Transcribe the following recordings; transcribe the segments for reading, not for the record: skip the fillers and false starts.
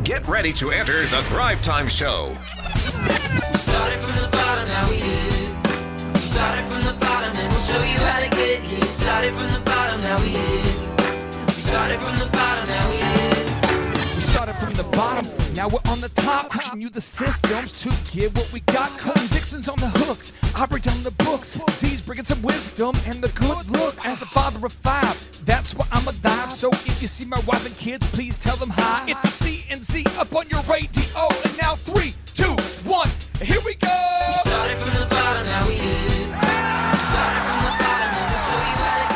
Get ready to enter the Thrivetime Show. We started from the bottom, now we here. We started from the bottom and we'll show you how to get here. Started from the bottom, now we here. We started from the bottom, now we here. We started from the bottom, now we're on the top. Teaching you the systems to get what we got. Colton Dixon's on the hooks, I break down the books. Z's bringing some wisdom and the good looks. As the father of five, that's why I'm a dive. So if you see my wife and kids, please tell them hi. It's the CNC up on your radio. And now 3, 2, 1, here we go. We started from the bottom, now we here. We started from the bottom and we'll show you how to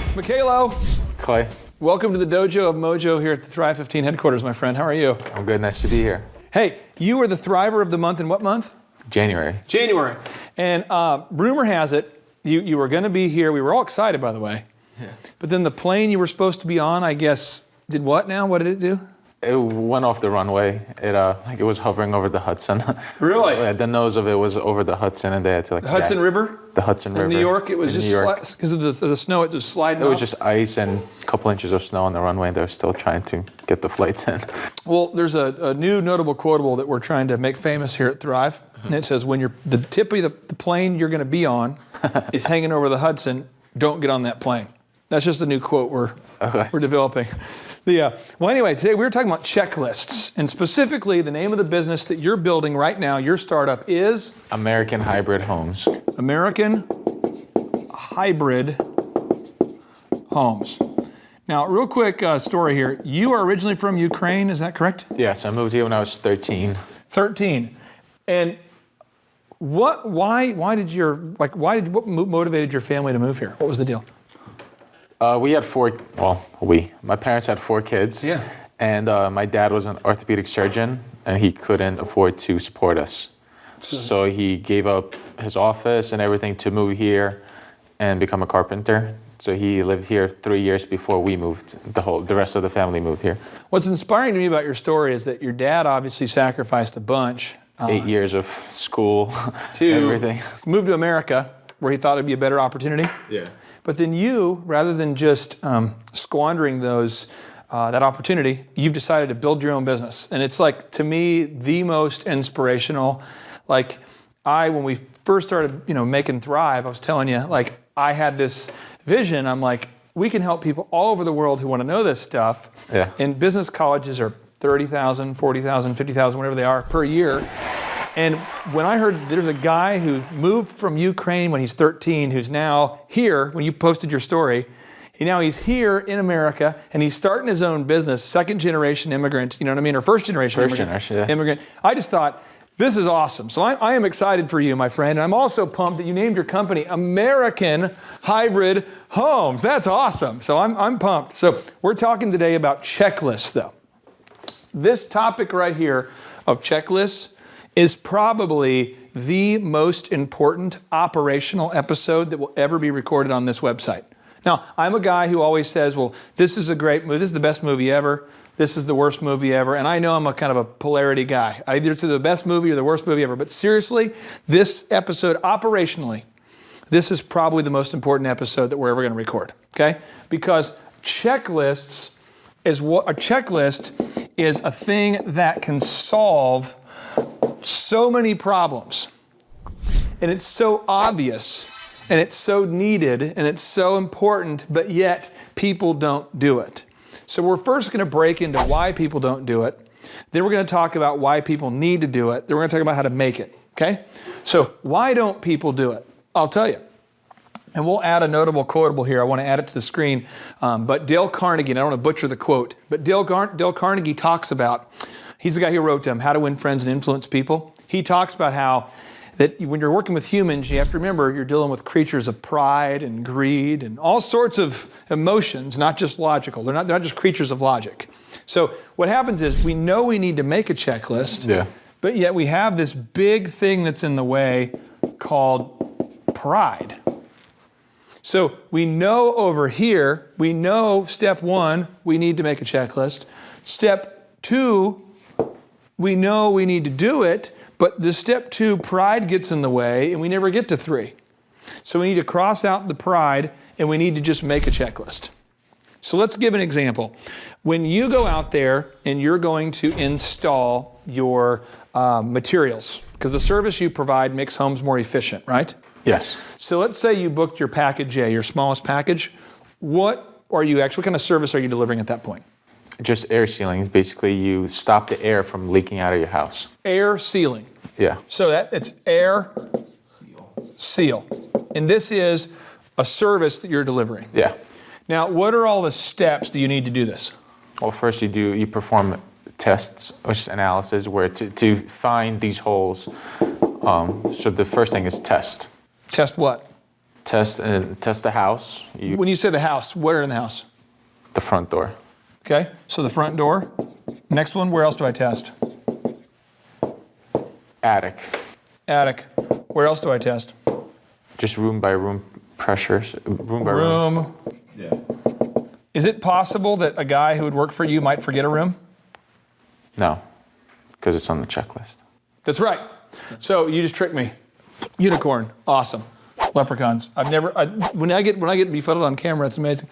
get. Mikhailo, Clay, welcome to the Dojo of Mojo here at the Thrive 15 headquarters, my friend. How are you? I'm good. Nice to be here. Hey, you were the Thriver of the month in what month? January. January. And rumor has it, you were going to be here. We were all excited, by the way. Yeah. But then the plane you were supposed to be on, I guess, did what now? What did it do? It went off the runway. It was hovering over the Hudson. Really? Yeah, the nose of it was over the Hudson, and they had to The Hudson River? The Hudson River. In New York, it was In just New York. because of the snow, it just sliding It was off? just ice and a couple inches of snow on the runway. They were still trying to get the flights in. Well, there's a new notable quotable that we're trying to make famous here at Thrive. And it says, when the tip of the plane you're going to be on is hanging over the Hudson, don't get on that plane. That's just a new quote we're developing. Well, anyway, today we were talking about checklists, and specifically the name of the business that you're building right now, your startup is? American Hybrid Homes. American Hybrid Homes. Now, real quick story here. You are originally from Ukraine, is that correct? Yes, I moved here when I was 13. 13. And what motivated your family to move here? What was the deal? We had my parents had 4 kids. Yeah. And my dad was an orthopedic surgeon, and he couldn't afford to support us. So he gave up his office and everything to move here and become a carpenter. So he lived here 3 years before we moved. The rest of the family moved here. What's inspiring to me about your story is that your dad obviously sacrificed a bunch. 8 years of school, to everything. Move to America, where he thought it'd be a better opportunity. Yeah. But then you, rather than just squandering that opportunity, you've decided to build your own business. And it's like, to me, the most inspirational. Like, when we first started, making Thrive, I was telling you, like, I had this vision. I'm like, we can help people all over the world who want to know this stuff. Yeah. And business colleges are $30,000, $40,000, $50,000, whatever they are per year. And when I heard there's a guy who moved from Ukraine when he's 13, who's now here, when you posted your story, he's here in America, and he's starting his own business, second generation immigrant, you know what I mean, or first generation immigrant. I just thought, this is awesome. So I am excited for you, my friend. And I'm also pumped that you named your company American Hybrid Homes. That's awesome. So I'm pumped. So we're talking today about checklists, though. This topic right here of checklists is probably the most important operational episode that will ever be recorded on this website. Now, I'm a guy who always says, well, this is a great movie, this is the best movie ever, this is the worst movie ever, and I know I'm a kind of a polarity guy. Either it's the best movie or the worst movie ever, but seriously, this episode, operationally, this is probably the most important episode that we're ever going to record, okay? Because a checklist is a thing that can solve so many problems, and it's so obvious, and it's so needed, and it's so important, but yet people don't do it. So we're first going to break into why people don't do it. Then we're going to talk about why people need to do it. Then we're going to talk about how to make it, okay? So why don't people do it? I'll tell you. And we'll add a notable quotable here. I want to add it to the screen. But Dale Carnegie, and I don't want to butcher the quote, but Dale Carnegie talks about, he's the guy who wrote How to Win Friends and Influence People. He talks about how that when you're working with humans, you have to remember you're dealing with creatures of pride and greed and all sorts of emotions, not just logical. They're not just creatures of logic. So what happens is we know we need to make a checklist, but yet we have this big thing that's in the way called pride. So we know over here, we know step 1, we need to make a checklist. Step 2, we know we need to do it, but the step 2, pride gets in the way, and we never get to 3. So we need to cross out the pride, and we need to just make a checklist. So let's give an example. When you go out there and you're going to install your materials, because the service you provide makes homes more efficient, right? Yes. So let's say you booked your package A, your smallest package. What kind of service are you delivering at that point? Just air sealing. Basically, you stop the air from leaking out of your house. Air sealing. Yeah. So it's air seal. And this is a service that you're delivering. Yeah. Now, what are all the steps that you need to do this? Well, first you perform tests, which is analysis, where to find these holes. So the first thing is test. Test what? Test the house. When you say the house, where in the house? The front door. Okay, so the front door. Next one, where else do I test? Attic. Attic. Where else do I test? Just room by room pressures. Room by room. Yeah. Is it possible that a guy who would work for you might forget a room? No, because it's on the checklist. That's right. So you just tricked me. Unicorn, awesome. Leprechauns. When I get befuddled on camera, it's amazing.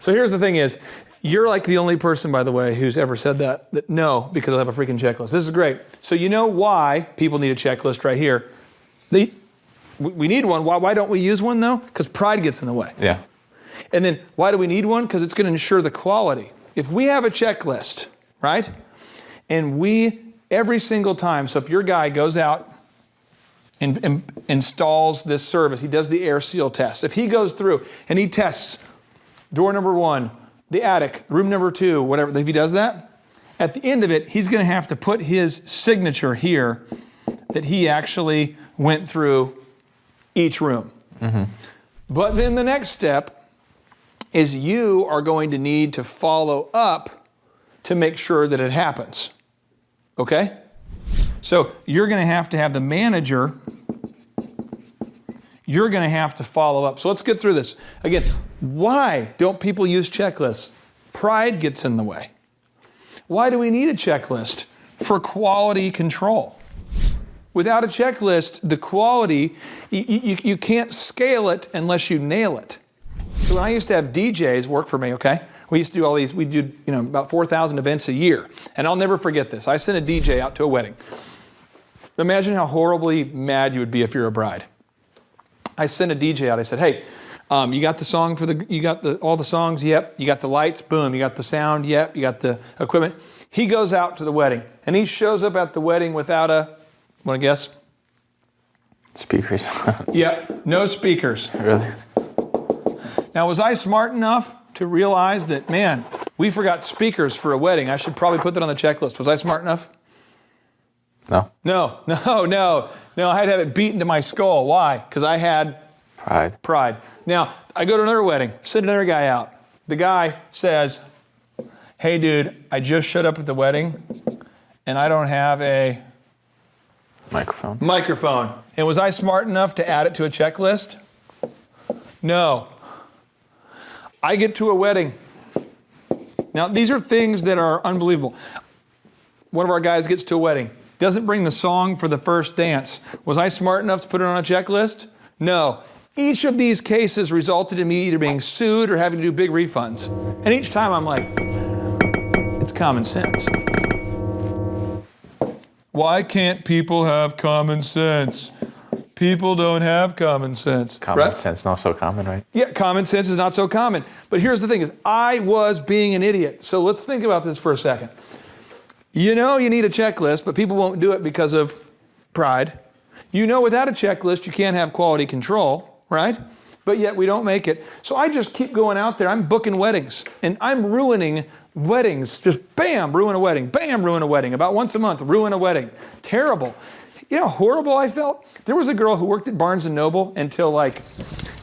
So here's the thing is, you're like the only person, by the way, who's ever said that no, because I have a freaking checklist. This is great. So you know why people need a checklist right here. We need one. Why don't we use one though? Because pride gets in the way. Yeah. And then why do we need one? Because it's going to ensure the quality. If we have a checklist, right? And every single time, so if your guy goes out and installs this service, he does the air seal test. If he goes through and he tests door number 1, the attic, room number 2, whatever, if he does that, at the end of it, he's going to have to put his signature here that he actually went through each room. Mm-hmm. But then the next step is you are going to need to follow up to make sure that it happens. Okay? So you're going to have the manager, you're going to have to follow up. So let's get through this. Again, why don't people use checklists? Pride gets in the way. Why do we need a checklist? For quality control. Without a checklist, the quality, you can't scale it unless you nail it. So when I used to have DJs work for me, okay? We used to do all these, we did about 4,000 events a year. And I'll never forget this. I sent a DJ out to a wedding. Imagine how horribly mad you would be if you're a bride. I sent a DJ out. I said, hey, you got the song all the songs? Yep. You got the lights? Boom. You got the sound? Yep. You got the equipment? He goes out to the wedding and he shows up at the wedding without want to guess? Speakers. Yeah, no speakers. Really? Now, was I smart enough to realize that, man, we forgot speakers for a wedding? I should probably put that on the checklist. Was I smart enough? No. No, I had to have it beaten to my skull. Why? Because I had pride. Now, I go to another wedding, send another guy out. The guy says, hey, dude, I just showed up at the wedding, and I don't have a microphone. And was I smart enough to add it to a checklist? No. I get to a wedding. Now, these are things that are unbelievable. One of our guys gets to a wedding, doesn't bring the song for the first dance. Was I smart enough to put it on a checklist? No. Each of these cases resulted in me either being sued or having to do big refunds. And each time I'm like, it's common sense. Why can't people have common sense? People don't have common sense. Common sense, not so common, right? Yeah, common sense is not so common. But here's the thing is, I was being an idiot. So let's think about this for a second. You know you need a checklist, but people won't do it because of pride. You know without a checklist, you can't have quality control, right? But yet we don't make it. So I just keep going out there. I'm booking weddings, and I'm ruining weddings. Just bam, ruin a wedding. Bam, ruin a wedding. About once a month, ruin a wedding. Terrible. You know how horrible I felt? There was a girl who worked at Barnes & Noble until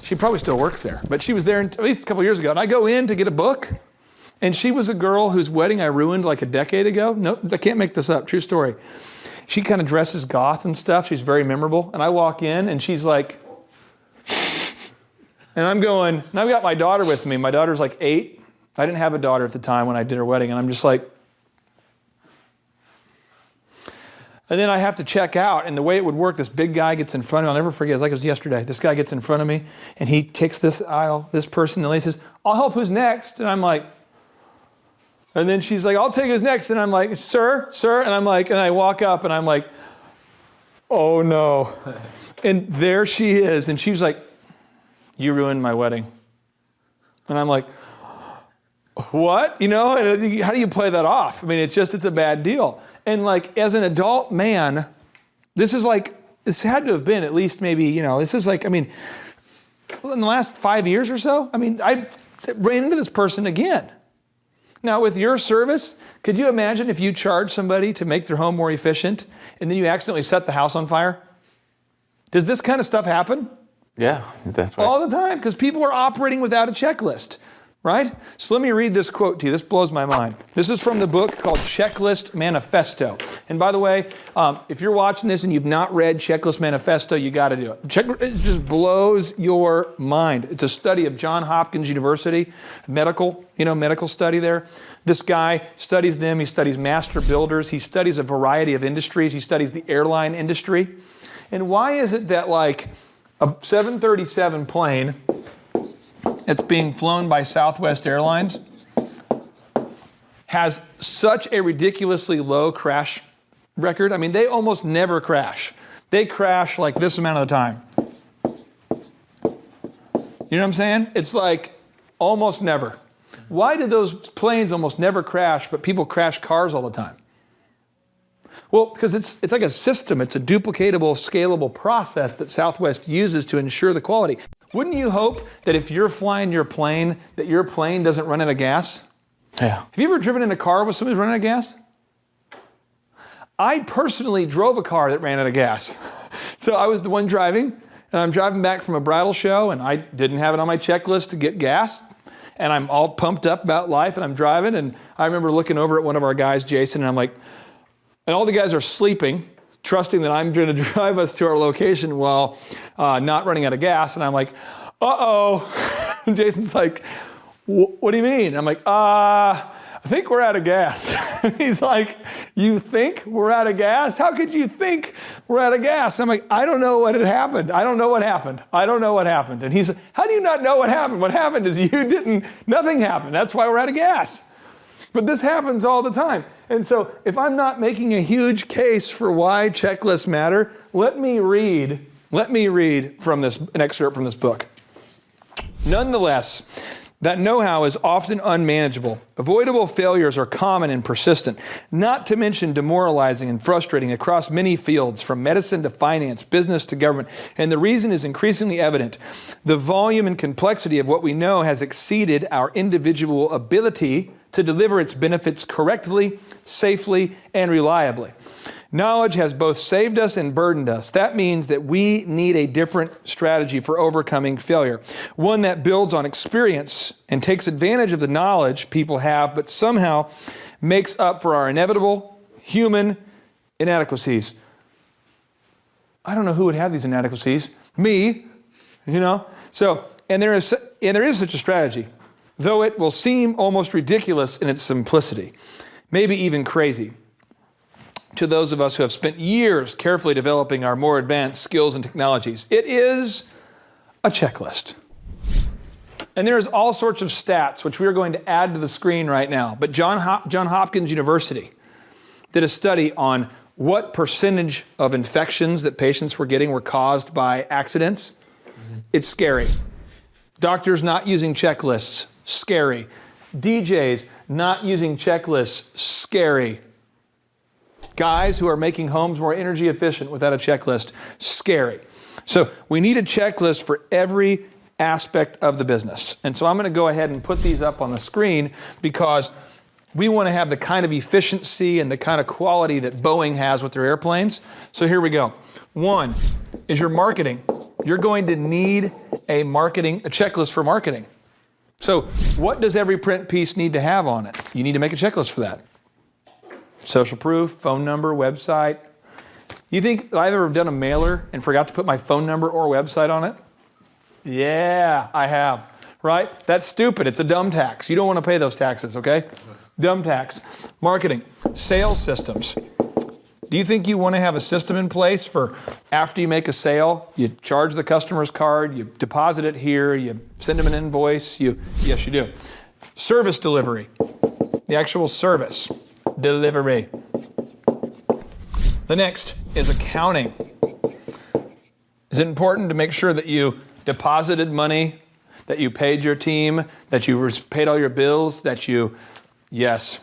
she probably still works there, but she was there at least a couple years ago. And I go in to get a book, and she was a girl whose wedding I ruined like a decade ago. No, I can't make this up. True story. She kind of dresses goth and stuff. She's very memorable. And I walk in, and she's like, and I'm going, and I've got my daughter with me. My daughter's like 8. I didn't have a daughter at the time when I did her wedding, and I'm just like, And then I have to check out, and the way it would work, this big guy gets in front of me. I'll never forget, it's like it was yesterday. This guy gets in front of me, and he takes this aisle, this person, and he says, I'll help, who's next? And I'm like, and then she's like, I'll take who's next. And I'm like, sir. And I'm like, and I walk up, and I'm like, oh no. And there she is, and she was like, you ruined my wedding. And I'm like, what? You know, and how do you play that off? I mean, it's a bad deal. And like, as an adult man, this had to have been at least maybe, this is like, I mean, in the last 5 years or so, I mean, I ran into this person again. Now, with your service, could you imagine if you charge somebody to make their home more efficient and then you accidentally set the house on fire? Does this kind of stuff happen? Yeah, that's right. All the time, because people are operating without a checklist, right? So let me read this quote to you. This blows my mind. This is from the book called Checklist Manifesto. And by the way, if you're watching this and you've not read Checklist Manifesto, you got to do it. It just blows your mind. It's a study of Johns Hopkins University, medical study there. This guy studies them. He studies master builders. He studies a variety of industries. He studies the airline industry. And why is it that like a 737 plane that's being flown by Southwest Airlines has such a ridiculously low crash record? I mean, they almost never crash. They crash like this amount of the time. You know what I'm saying? It's like almost never. Why do those planes almost never crash, but people crash cars all the time? Well, because it's like a system. It's a duplicatable, scalable process that Southwest uses to ensure the quality. Wouldn't you hope that if you're flying your plane, that your plane doesn't run out of gas? Yeah. Have you ever driven in a car with somebody who's running out of gas? I personally drove a car that ran out of gas. So I was the one driving, and I'm driving back from a bridal show, and I didn't have it on my checklist to get gas. And I'm all pumped up about life, and I'm driving, and I remember looking over at one of our guys, Jason, and I'm like, and all the guys are sleeping, trusting that I'm going to drive us to our location while not running out of gas. And I'm like, uh-oh. And Jason's like, what do you mean? I'm like, I think we're out of gas. He's like, you think we're out of gas? How could you think we're out of gas? I'm like, I don't know what had happened. I don't know what happened. And he's like, how do you not know what happened? What happened is nothing happened. That's why we're out of gas. But this happens all the time. And so if I'm not making a huge case for why checklists matter, let me read from an excerpt from this book. Nonetheless, that know-how is often unmanageable. Avoidable failures are common and persistent, not to mention demoralizing and frustrating across many fields, from medicine to finance, business to government. And the reason is increasingly evident. The volume and complexity of what we know has exceeded our individual ability to deliver its benefits correctly, safely, and reliably. Knowledge has both saved us and burdened us. That means that we need a different strategy for overcoming failure. One that builds on experience and takes advantage of the knowledge people have, but somehow makes up for our inevitable human inadequacies. I don't know who would have these inadequacies. Me, So, and there is such a strategy, though it will seem almost ridiculous in its simplicity, maybe even crazy, to those of us who have spent years carefully developing our more advanced skills and technologies. It is a checklist. And there's all sorts of stats, which we are going to add to the screen right now. But Johns Hopkins University did a study on what percentage of infections that patients were getting were caused by accidents. It's scary. Doctors not using checklists, scary. DJs not using checklists, scary. Guys who are making homes more energy efficient without a checklist, scary. So we need a checklist for every aspect of the business. And so I'm going to go ahead and put these up on the screen because we want to have the kind of efficiency and the kind of quality that Boeing has with their airplanes. So here we go. One is your marketing. You're going to need a checklist for marketing. So what does every print piece need to have on it? You need to make a checklist for that. Social proof, phone number, website. You think I've ever done a mailer and forgot to put my phone number or website on it? Yeah, I have, right? That's stupid. It's a dumb tax. You don't want to pay those taxes, okay? Dumb tax. Marketing, sales systems. Do you think you want to have a system in place for after you make a sale, you charge the customer's card, you deposit it here, you send them an invoice, yes, you do. Service delivery, the actual service delivery. The next is accounting. Is it important to make sure that you deposited money, that you paid your team, that you paid all your bills, yes.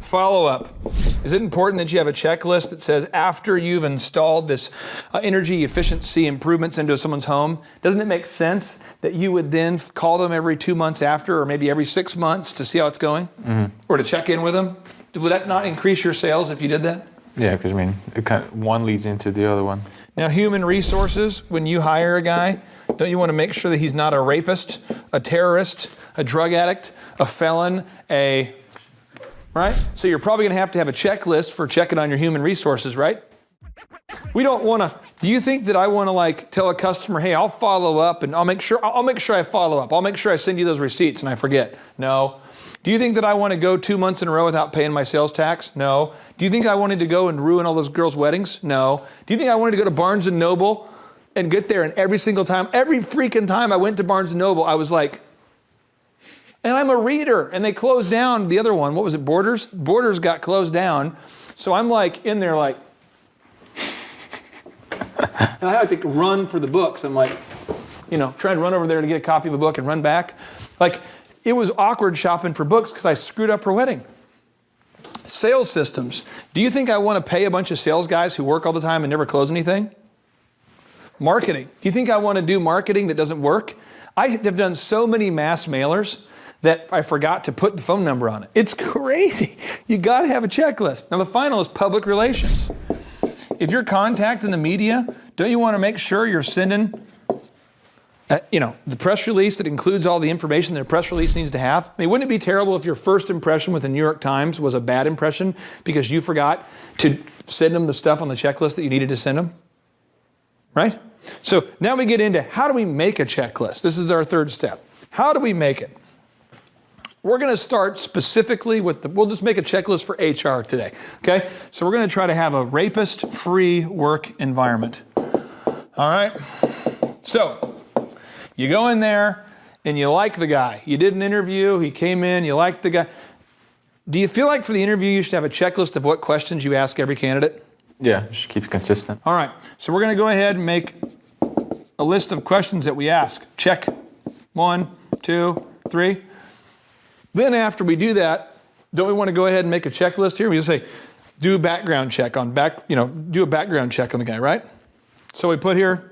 Follow-up. Is it important that you have a checklist that says after you've installed this energy efficiency improvements into someone's home, doesn't it make sense that you would then call them every 2 months after or maybe every 6 months to see how it's going? Mm-hmm. Or to check in with them? Would that not increase your sales if you did that? Yeah, because one leads into the other one. Now, human resources, when you hire a guy, don't you want to make sure that he's not a rapist, a terrorist, a drug addict, a felon, right? So you're probably going to have a checklist for checking on your human resources, right? We don't want to, do you think that I want to tell a customer, hey, I'll follow up and I'll make sure I follow up. I'll make sure I send you those receipts and I forget? No. Do you think that I want to go 2 months in a row without paying my sales tax? No. Do you think I wanted to go and ruin all those girls' weddings? No. Do you think I wanted to go to Barnes & Noble and get there and every freaking time I went to Barnes & Noble, I was like, and I'm a reader, and they closed down the other one. What was it, Borders? Borders got closed down. So I'm in there and I had to run for the books. I'm trying to run over there to get a copy of a book and run back. It was awkward shopping for books because I screwed up her wedding. Sales systems. Do you think I want to pay a bunch of sales guys who work all the time and never close anything? Marketing. Do you think I want to do marketing that doesn't work? I have done so many mass mailers that I forgot to put the phone number on it. It's crazy. You got to have a checklist. Now the final is public relations. If you're contacting the media, don't you want to make sure you're sending the press release that includes all the information that a press release needs to have? I mean, wouldn't it be terrible if your first impression with the New York Times was a bad impression because you forgot to send them the stuff on the checklist that you needed to send them? Right? So now we get into how do we make a checklist? This is our third step. How do we make it? We're going to start specifically we'll just make a checklist for HR today, okay? So we're going to try to have a rapist-free work environment. All right? So you go in there and you like the guy. You did an interview, he came in, you liked the guy. Do you feel like for the interview you should have a checklist of what questions you ask every candidate? Yeah, just keep it consistent. All right, so we're going to go ahead and make a list of questions that we ask. Check 1, 2, 3. Then after we do that, don't we want to go ahead and make a checklist here? We just say, do a background check on do a background check on the guy, right? So we put here,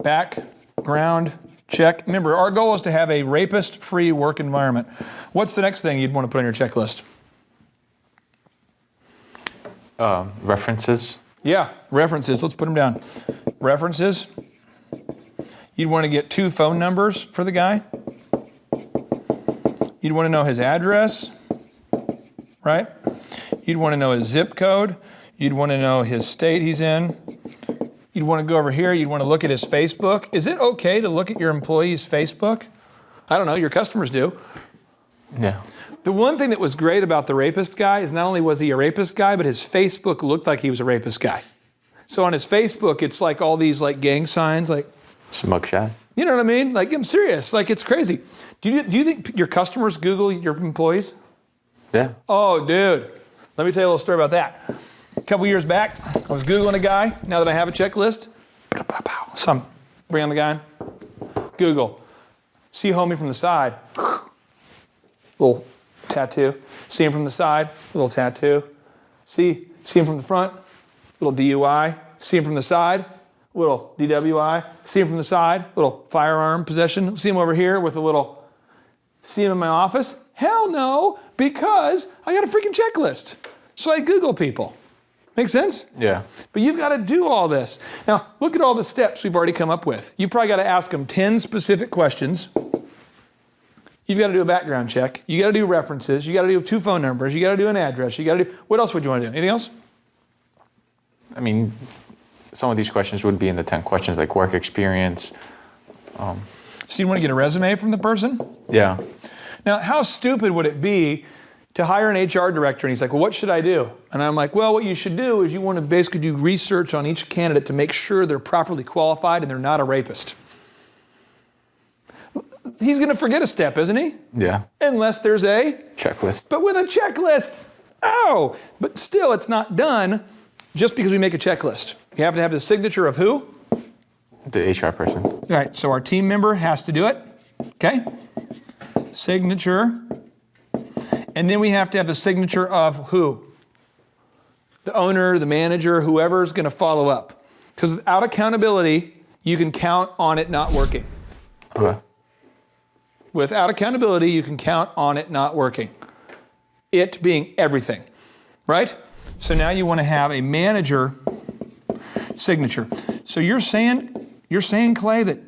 background check. Remember, our goal is to have a rapist-free work environment. What's the next thing you'd want to put on your checklist? References. Yeah, references. Let's put them down. References. You'd want to get 2 phone numbers for the guy. You'd want to know his address, right? You'd want to know his zip code. You'd want to know his state he's in. You'd want to go over here. You'd want to look at his Facebook. Is it okay to look at your employee's Facebook? I don't know. Your customers do. Yeah. The one thing that was great about the rapist guy is not only was he a rapist guy, but his Facebook looked like he was a rapist guy. So on his Facebook, it's all these gang signs, smug shots. You know what I mean? I'm serious. It's crazy. Do you think your customers Google your employees? Yeah. Oh, dude. Let me tell you a little story about that. A couple years back, I was Googling a guy. Now that I have a checklist, so I'm bringing the guy in. Google. See homie from the side. Little tattoo. See him from the side. Little tattoo. See him from the front. Little DUI. See him from the side. Little DWI. See him from the side. Little firearm possession. See him over here with a little. See him in my office? Hell no, because I got a freaking checklist. So I Google people. Make sense? Yeah. But you've got to do all this. Now, look at all the steps we've already come up with. You've probably got to ask them 10 specific questions. You've got to do a background check. You got to do references. You got to do 2 phone numbers. You got to do an address. You got to do, what else would you want to do? Anything else? I mean, some of these questions would be in the 10 questions, like work experience. So you want to get a resume from the person? Yeah. Now, how stupid would it be to hire an HR director. And he's like, well, what should I do? And I'm like, well, what you should do is you want to basically do research on each candidate to make sure they're properly qualified and they're not a rapist. He's going to forget a step, isn't he? Yeah. Unless there's a Checklist. But with a checklist, but still it's not done just because we make a checklist. You have to have the signature of who? The HR person. All right, so our team member has to do it, okay? Signature. And then we have to have the signature of who? The owner, the manager, whoever's going to follow up. Because without accountability, you can count on it not working. Okay. Without accountability, you can count on it not working. It being everything, right? So now you want to have a manager signature. So you're saying, Clay, that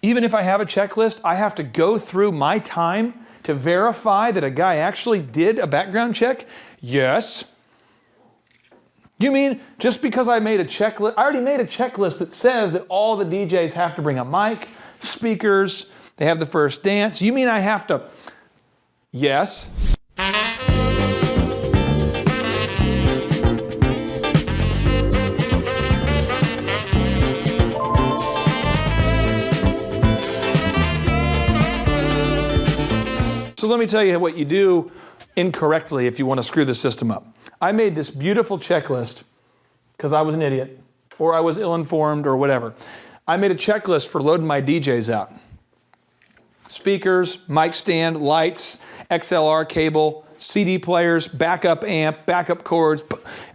even if I have a checklist, I have to go through my time to verify that a guy actually did a background check? Yes. You mean just because I made a checklist, I already made a checklist that says that all the DJs have to bring a mic, speakers, they have the first dance. You mean I have to? Yes. So let me tell you what you do incorrectly if you want to screw the system up. I made this beautiful checklist because I was an idiot or I was ill-informed or whatever. I made a checklist for loading my DJs out. Speakers, mic stand, lights, XLR cable, CD players, backup amp, backup cords.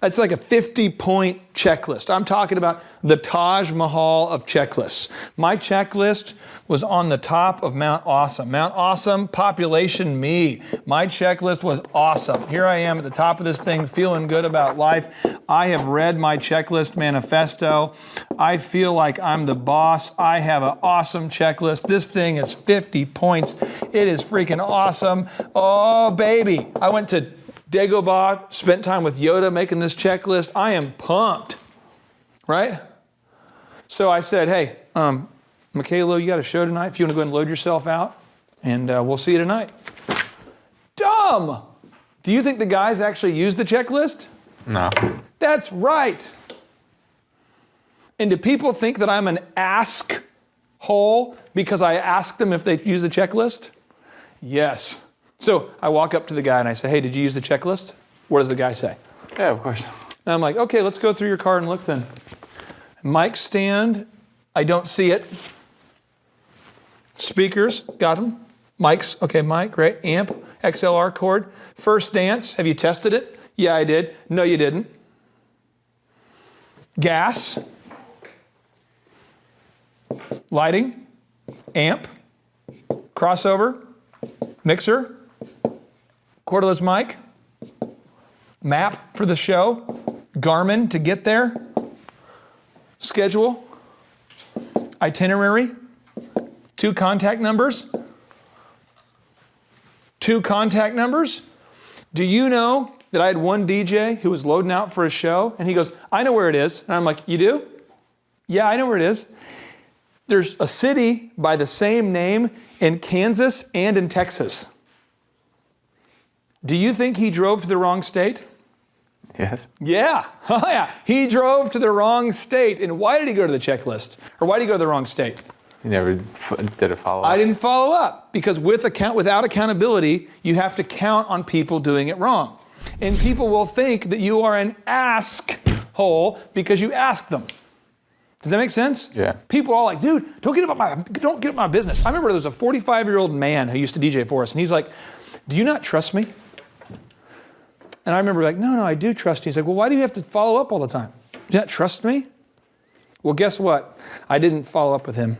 It's like a 50-point checklist. I'm talking about the Taj Mahal of checklists. My checklist was on the top of Mount Awesome. Mount Awesome, population me. My checklist was awesome. Here I am at the top of this thing, feeling good about life. I have read my checklist manifesto. I feel like I'm the boss. I have an awesome checklist. This thing is 50 points. It is freaking awesome. Oh, baby. I went to Dagobah, spent time with Yoda making this checklist. I am pumped, right? So I said, hey, Michaela, you got a show tonight. If you want to go ahead and load yourself out, and we'll see you tonight. Dumb! Do you think the guys actually use the checklist? No. That's right. And do people think that I'm an ask hole because I asked them if they use the checklist? Yes. So I walk up to the guy and I say, hey, did you use the checklist? What does the guy say? Yeah, of course. And I'm like, okay, let's go through your card and look then. Mic stand, I don't see it. Speakers, got them. Mics, okay, mic, great. Amp, XLR cord. First dance, have you tested it? Yeah, I did. No, you didn't. Gas. Lighting. Amp. Crossover. Mixer. Cordless mic. Map for the show. Garmin to get there. Schedule. Itinerary. 2 contact numbers. 2 contact numbers. Do you know that I had one DJ who was loading out for a show and he goes, I know where it is. And I'm like, you do? Yeah, I know where it is. There's a city by the same name in Kansas and in Texas. Do you think he drove to the wrong state? Yes. Yeah. Oh, yeah. He drove to the wrong state. And why did he go to the checklist? Or why did he go to the wrong state? You never did a follow-up. I didn't follow up because without accountability, you have to count on people doing it wrong. And people will think that you are an ask hole because you ask them. Does that make sense? Yeah. People are all like, dude, don't get up my business. I remember there was a 45-year-old man who used to DJ for us, and he's like, do you not trust me? And I remember like, no, I do trust you. He's like, well, why do you have to follow up all the time? Do you not trust me? Well, guess what? I didn't follow up with him.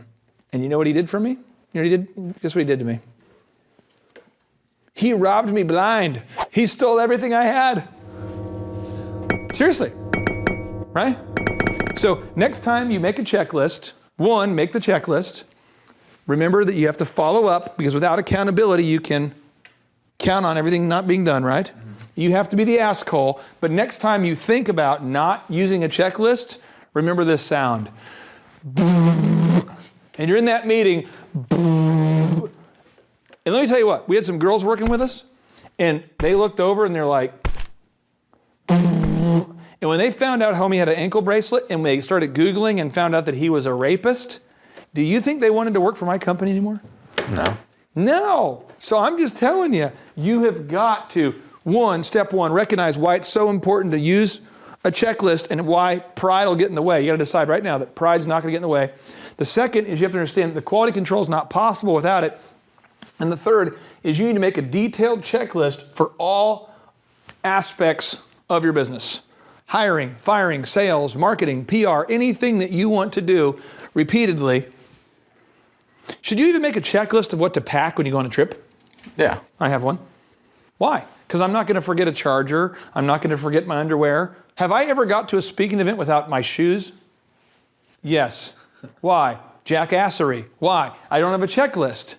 And you know what he did for me? You know what he did? Guess what he did to me? He robbed me blind. He stole everything I had. Seriously, right? So next time you make a checklist, one, make the checklist. Remember that you have to follow up because without accountability, you can count on everything not being done, right? Mm-hmm. You have to be the asshole. But next time you think about not using a checklist, remember this sound. And you're in that meeting. And let me tell you what, we had some girls working with us, And they looked over and they're like, and when they found out homie had an ankle bracelet and they started Googling and found out that he was a rapist, do you think they wanted to work for my company anymore? No. No. So I'm just telling you, you have got to, step one, recognize why it's so important to use a checklist and why pride will get in the way. You got to decide right now that pride's not going to get in the way. The second is you have to understand the quality control is not possible without it. And the third is you need to make a detailed checklist for all aspects of your business. Hiring, firing, sales, marketing, PR, anything that you want to do repeatedly. Should you even make a checklist of what to pack when you go on a trip? Yeah. I have one. Why? Because I'm not going to forget a charger. I'm not going to forget my underwear. Have I ever got to a speaking event without my shoes? Yes. Why? Jackassery. Why? I don't have a checklist.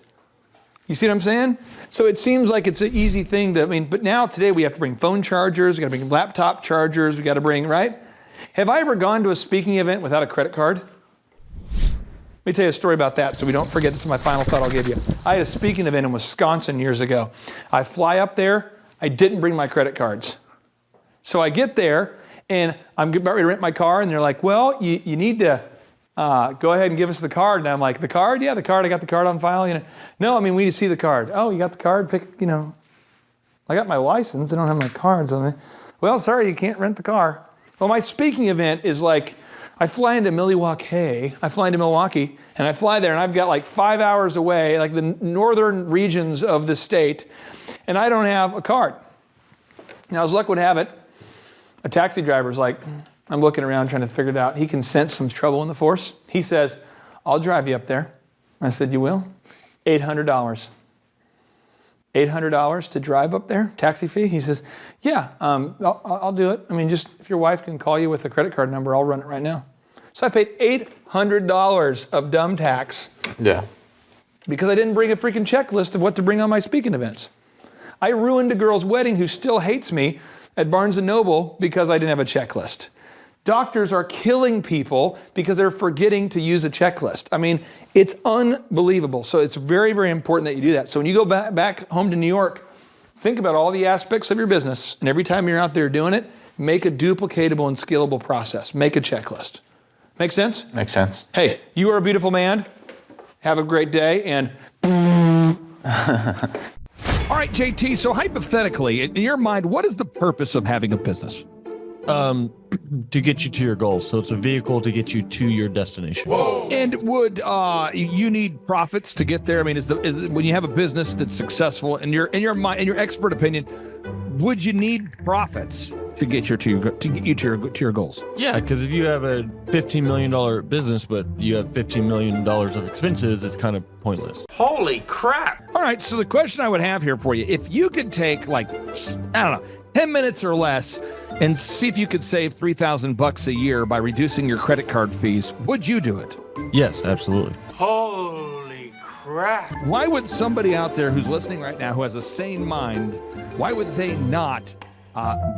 You see what I'm saying? So it seems like it's an easy thing but now today we have to bring phone chargers, we got to bring laptop chargers, we got to bring, right? Have I ever gone to a speaking event without a credit card? Let me tell you a story about that so we don't forget. This is my final thought I'll give you. I had a speaking event in Wisconsin years ago. I fly up there, I didn't bring my credit cards. So I get there and I'm about ready to rent my car and they're like, well, you need to go ahead and give us the card. And I'm like, the card? Yeah, the card. I got the card on file. No, I mean, we need to see the card. Oh, you got the card? I got my license. I don't have my cards on me. Well, sorry, you can't rent the car. Well, my speaking event is like, I fly into Milwaukee, and I fly there, and I've got like 5 hours away, like the northern regions of the state, and I don't have a card. Now, as luck would have it, a taxi driver's like, I'm looking around trying to figure it out. He can sense some trouble in the force. He says, I'll drive you up there. I said, you will? $800. $800 to drive up there, taxi fee? He says, yeah, I'll do it. I mean, just if your wife can call you with a credit card number, I'll run it right now. So I paid $800 of dumb tax. Yeah. Because I didn't bring a freaking checklist of what to bring on my speaking events. I ruined a girl's wedding who still hates me at Barnes & Noble because I didn't have a checklist. Doctors are killing people because they're forgetting to use a checklist. I mean, it's unbelievable. So it's very, very important that you do that. So when you go back home to New York, think about all the aspects of your business. And every time you're out there doing it, make a duplicatable and scalable process. Make a checklist. Make sense? Makes sense. Hey, you are a beautiful man. Have a great day. And all right, JT, so hypothetically, in your mind, what is the purpose of having a business? To get you to your goals. So it's a vehicle to get you to your destination. Whoa. And would you need profits to get there? I mean, is when you have a business that's successful, in your mind, in your expert opinion, would you need profits to get you to your goals? Yeah, because if you have a $15 million business, but you have $15 million of expenses, it's kind of pointless. Holy crap! All right, so the question I would have here for you, if you could take 10 minutes or less and see if you could save $3,000 a year by reducing your credit card fees, would you do it? Yes, absolutely. Holy crap. Why would somebody out there who's listening right now who has a sane mind, why would they not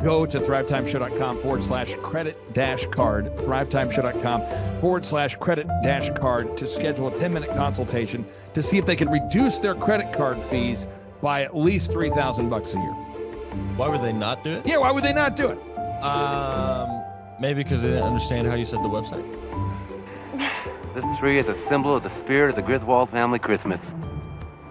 go to thrivetimeshow.com/credit-card, thrivetimeshow.com/credit-card to schedule a 10-minute consultation to see if they can reduce their credit card fees by at least $3,000 a year. Why would they not do it? Yeah, why would they not do it? Maybe because they didn't understand how you said the website. This tree is a symbol of the spirit of the Griswold family Christmas.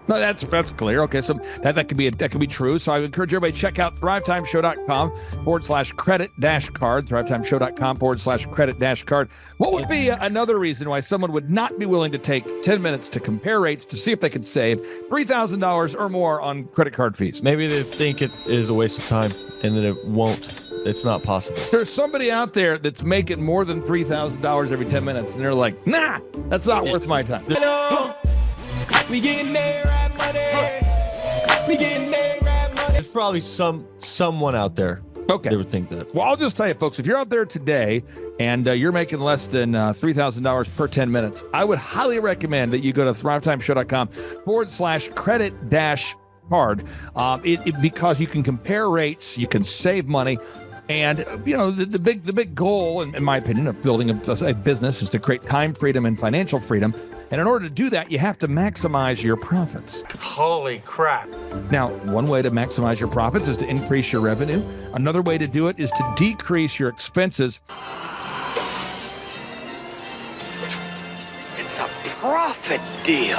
No, that's clear. Okay, so that could be true. So I would encourage everybody to check out thrivetimeshow.com/credit-card, thrivetimeshow.com/credit-card. What would be another reason why someone would not be willing to take 10 minutes to compare rates to see if they could save $3,000 or more on credit card fees? Maybe they think it is a waste of time and that it won't. It's not possible. There's somebody out there that's making more than $3,000 every 10 minutes, and they're like, nah, that's not worth my time. We getting there, right money. We getting there, right money. There's probably someone out there. Okay. They would think that. Well, I'll just tell you, folks, if you're out there today and you're making less than $3,000 per 10 minutes, I would highly recommend that you go to thrivetimeshow.com/credit-card because you can compare rates, you can save money. And, the big goal, in my opinion, of building a business is to create time freedom and financial freedom. And in order to do that, you have to maximize your profits. Holy crap. Now, one way to maximize your profits is to increase your revenue. Another way to do it is to decrease your expenses. It's a profit deal.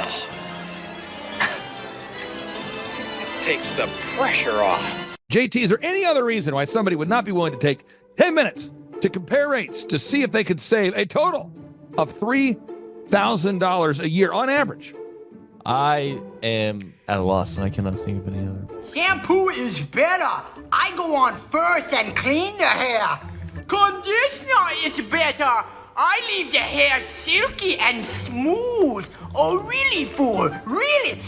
It takes the pressure off. JT, is there any other reason why somebody would not be willing to take 10 minutes to compare rates to see if they could save a total of $3,000 a year on average? I am at a loss, and I cannot think of any other. Shampoo is better. I go on first and clean the hair. Conditioner is better. I leave the hair silky and smooth. Oh, really, fool? Really?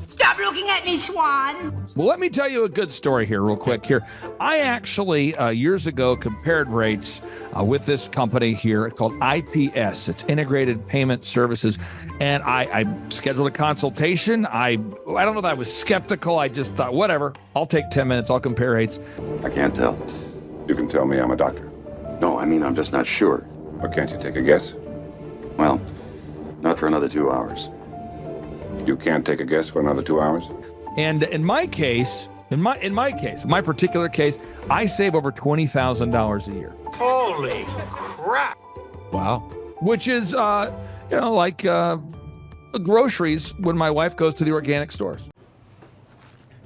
Stop looking at me, Swan. Well, let me tell you a good story here real quick here. I actually, years ago, compared rates with this company here called IPS. It's Integrated Payment Services. And I scheduled a consultation. I don't know that I was skeptical. I just thought, whatever, I'll take 10 minutes. I'll compare rates. I can't tell. You can tell me I'm a doctor. No, I mean, I'm just not sure. But can't you take a guess? Well, not for another 2 hours. You can't take a guess for another 2 hours? And in my case, in my particular case, I save over $20,000 a year. Holy crap. Wow. Which is, like groceries when my wife goes to the organic stores.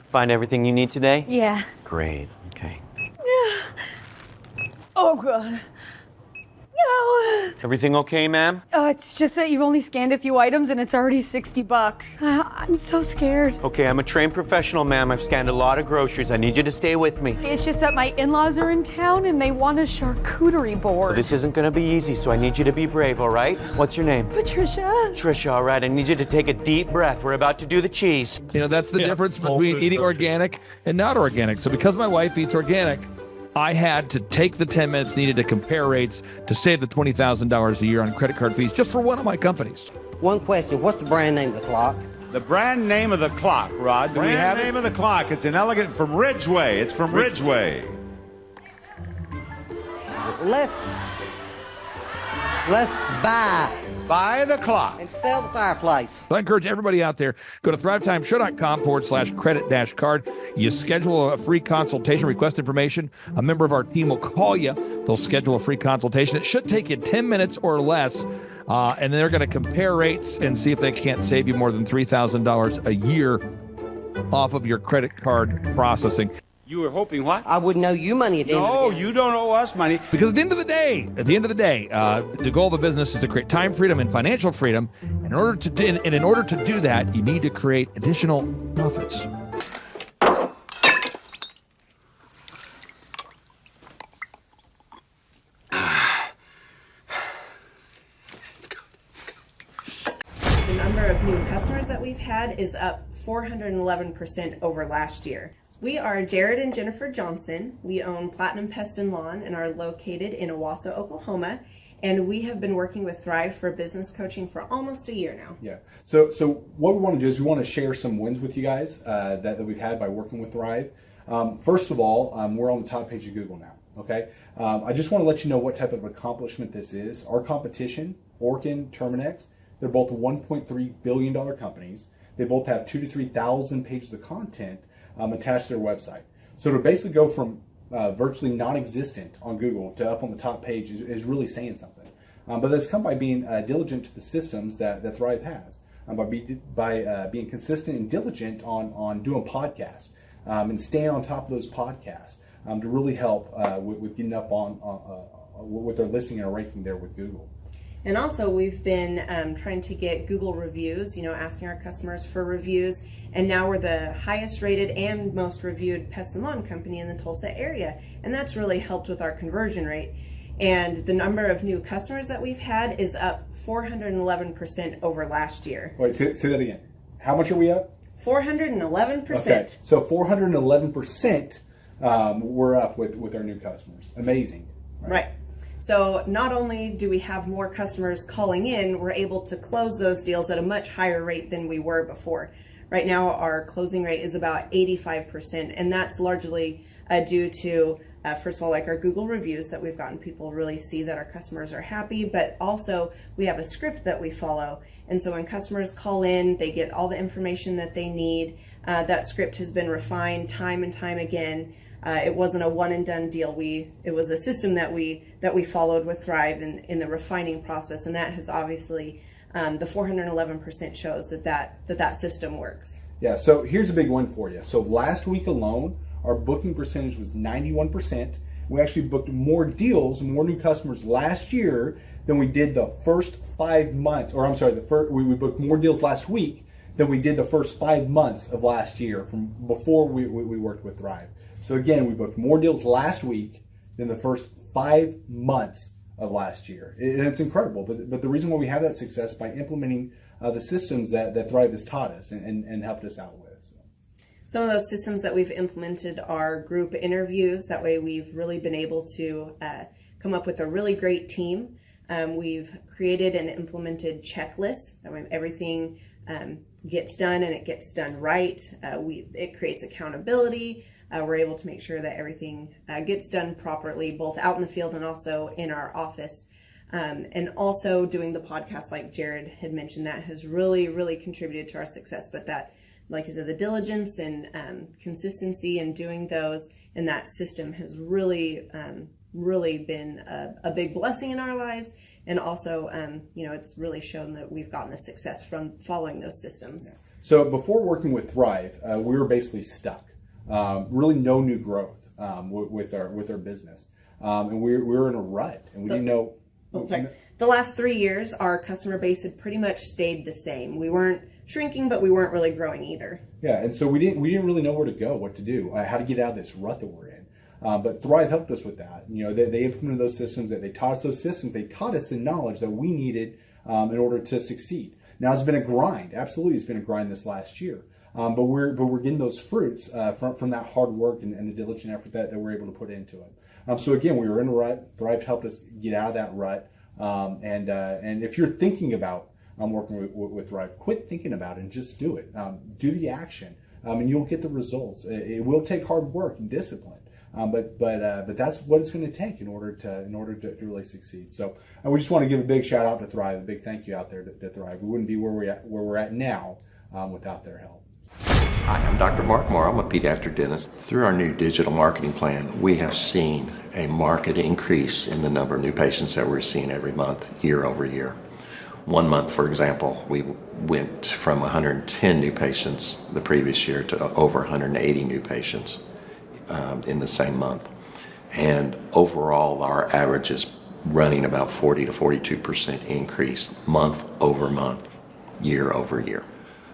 Find everything you need today? Yeah. Great. Okay. Oh, God. No. Everything okay, ma'am? It's just that you've only scanned a few items and it's already $60. I'm so scared. Okay, I'm a trained professional, ma'am. I've scanned a lot of groceries. I need you to stay with me. It's just that my in-laws are in town and they want a charcuterie board. Well, this isn't gonna be easy, so I need you to be brave, all right? What's your name? Patricia. Trisha, all right. I need you to take a deep breath. We're about to do the cheese. That's the difference between eating organic and not organic. So because my wife eats organic, I had to take the 10 minutes needed to compare rates to save the $20,000 a year on credit card fees just for one of my companies. One question. What's the brand name of the clock? The brand name of the clock, Rod. Do we have name of the clock? It's an elegant from Ridgeway. It's from Ridgeway. Let's Buy the clock. and sell the fireplace. So I encourage everybody out there, go to thrivetimeshow.com/credit-card. You schedule a free consultation, request information. A member of our team will call you. They'll schedule a free consultation. It should take you 10 minutes or less. And they're going to compare rates and see if they can't save you more than $3,000 a year off of your credit card processing. You were hoping what? I wouldn't owe you money at the end of the No, day. you don't owe us money. Because at the end of the day, the goal of the business is to create time freedom and financial freedom. And in order to do that, you need to create additional profits. The number of new customers that we've had is up 411% over last year. We are Jared and Jennifer Johnson. We own Platinum Pest and Lawn and are located in Owasso, Oklahoma. And we have been working with Thrive for business coaching for almost a year now. Yeah. So what we want to do is we want to share some wins with you guys that we've had by working with Thrive. First of all, we're on the top page of Google now. Okay. I just want to let you know what type of accomplishment this is. Our competition, Orkin, Terminex, they're both $1.3 billion companies. They both have 2,000 to 3,000 pages of content attached to their website. So to basically go from virtually non-existent on Google to up on the top page is really saying something. But that's come by being diligent to the systems that Thrive has, by being consistent and diligent on doing podcasts and staying on top of those podcasts to really help with getting up on with their listing and ranking there with Google. And also we've been trying to get Google reviews, asking our customers for reviews. And now we're the highest rated and most reviewed pest and lawn company in the Tulsa area. And that's really helped with our conversion rate. And the number of new customers that we've had is up 411% over last year. Wait, say that again. How much are we up? 411%. Okay, so 411% we're up with our new customers. Amazing. Right. So not only do we have more customers calling in, we're able to close those deals at a much higher rate than we were before. Right now, our closing rate is about 85%, and that's largely due to First of all, like our Google reviews that we've gotten people really see that our customers are happy, but also we have a script that we follow. And so when customers call in, they get all the information that they need. That script has been refined time and time again. It wasn't a one and done deal. It was a system that we followed with Thrive in the refining process, and that has obviously the 411% shows that system works. Yeah, so here's a big one for you. So last week alone, our booking percentage was 91%. We actually booked more deals, more new customers last year than we did the first 5 months, or I'm sorry, we booked more deals last week than we did the first 5 months of last year from before we worked with Thrive. So again, we booked more deals last week than the first 5 months of last year. And it's incredible. But the reason why we have that success is by implementing the systems that Thrive has taught us and helped us out with. Some of those systems that we've implemented are group interviews. That way we've really been able to come up with a really great team. We've created and implemented checklists. That way everything gets done and it gets done right. It creates accountability. We're able to make sure that everything gets done properly, both out in the field and also in our office. And also doing the podcast, like Jared had mentioned, that has really, really contributed to our success. But that, like I said, the diligence and consistency in doing those and that system has really, really been a big blessing in our lives. And also, it's really shown that we've gotten the success from following those systems. Yeah. So before working with Thrive, we were basically stuck. Really no new growth with our business. And we were in a rut, and we didn't know. The last 3 years, our customer base had pretty much stayed the same. We weren't shrinking, but we weren't really growing either. Yeah, and so we didn't really know where to go, what to do, how to get out of this rut that we're in. But Thrive helped us with that. They implemented those systems. They taught us those systems. They taught us the knowledge that we needed in order to succeed. Now it's been a grind. Absolutely, it's been a grind this last year. But we're getting those fruits from that hard work and the diligent effort that we're able to put into it. So again, we were in a rut. Thrive helped us get out of that rut. And if you're thinking about working with Thrive, quit thinking about it and just do it. Do the action, and you'll get the results. It will take hard work and discipline, but that's what it's going to take in order to really succeed. So we just want to give a big shout out to Thrive, a big thank you out there to Thrive. We wouldn't be where we're at now without their help. Hi, I'm Dr. Mark Moore. I'm a pediatric dentist. Through our new digital marketing plan, we have seen a marked increase in the number of new patients that we're seeing every month, year over year. 1 month, for example, we went from 110 new patients the previous year to over 180 new patients in the same month. And overall, our average is running about 40 to 42% increase month over month, year over year.